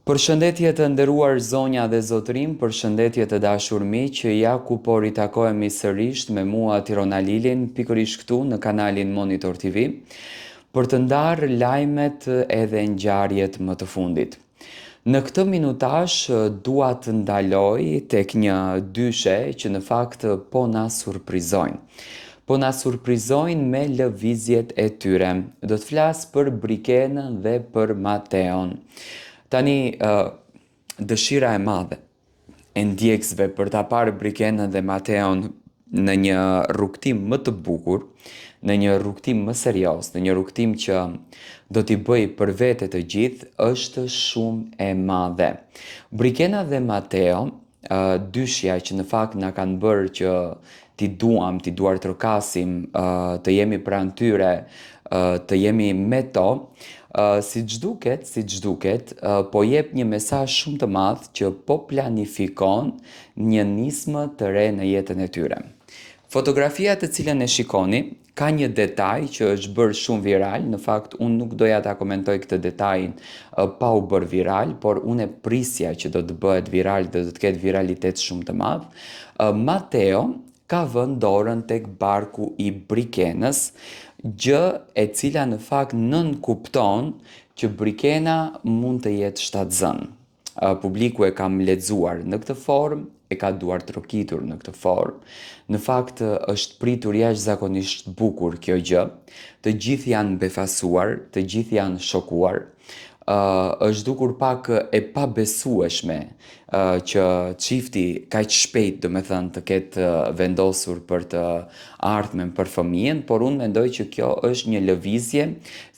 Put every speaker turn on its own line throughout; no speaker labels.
Përshëndetje të nderuar zonja dhe zotërim, përshëndetje të dashur miq, ja ku po ritakohemi sërish me mua Tirona Lilin, pikërisht këtu në kanalin Monitor TV, për të ndarë lajmet edhe ngjarjet më të fundit. Në këtë minutash dua të ndaloj tek një dyshe që në fakt po na surprizojnë. Po na surprizojnë me lëvizjet e tyre. Do të flas për Brikenën dhe për Mateon. Tani, dëshira e madhe e ndjekësve për ta parë Brikenën dhe Mateon në një rrugtim më të bukur, në një rrugtim më serioz, në një rrugtim që do t'i bëj për vete të gjithë, është shumë e madhe. Brikena dhe Mateo, dyshja që në fakt na kanë bërë që t'i duar trokasim, të jemi pranë tyre, të jemi me to, si që duket, po jep një mesazh shumë të madh që po planifikon një nismë të re në jetën e tyre. Fotografia të cilën e shikoni ka një detaj që është bërë shumë viral. Në fakt unë nuk doja ta komentoj këtë detajin pa u bërë viral, por unë e prisja që do të bëhet viral dhe do të ketë viralitet shumë të madh. Mateo ka vënë dorën tek barku i Brikenës, gjë e cila në fakt nënkupton që Brikena mund të jetë shtatzën. Publiku e kam lexuar në këtë formë, e ka duar trokitur në këtë formë. Në fakt është pritur jashtëzakonisht bukur kjo gjë. Të gjithë janë befasuar, të gjithë janë shokuar. Është dukur pak e pabesueshme që çifti kaq shpejt, do me thënë, të ketë vendosur për të ardhmen për fëmijën, por unë mendoj që kjo është një lëvizje,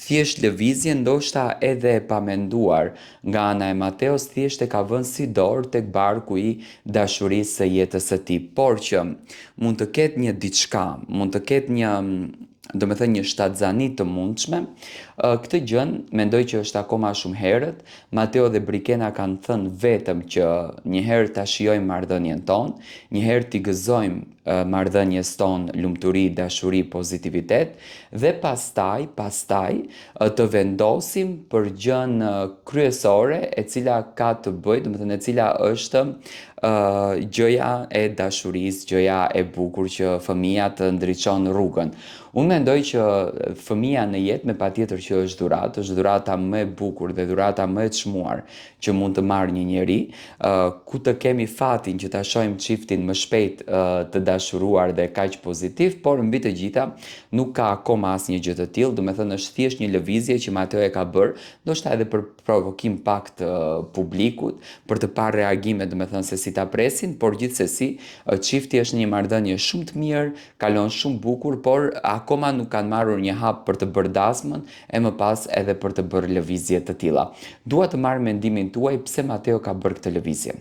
thjesht lëvizje, ndoshta edhe e pamenduar nga ana e Mateos, thjesht e ka vënë si dorë tek barku i dashurisë së jetës së tij, por që mund të ketë një diçka, mund të ketë një, do me thënë, një shtatzani të mundshme. Këtë gjën mendoj që është akoma shumë herët. Mateo dhe Brikena kanë thënë vetëm që një herë ta shijojmë marrëdhënien tonë, një herë t'i gëzojmë marrëdhënies tonë lumturi, dashuri, pozitivitet, dhe pastaj të vendosim për gjën kryesore e cila ka të bëjë, do me thënë, e cila është gjëja e dashurisë, gjëja e bukur që fëmia të ndriçon rrugën. Unë mendoj që fëmia në jetë me patjetër që është dhurata më e bukur dhe dhurata më e çmuar që mund të marrë një njeri. Ku të kemi fatin që ta shohim çiftin më shpejt të dashuruar dhe kaq pozitiv, por mbi të gjitha nuk ka akoma asnjë gjë të tillë, do me thënë është thjesht një lëvizje që Mateo e ka bërë, ndoshta edhe për provokim pak të publikut, për të parë reagime, do me thënë, se si ta presin, por gjithsesi çifti është në një marrëdhënie shumë të mirë, kalon shumë bukur, por akoma nuk kanë marrur një hap për të bërë dasmën e më pas edhe për të bërë lëvizje të tilla. Dua të marr mendimin tuaj pse Mateo ka bërë këtë lëvizje.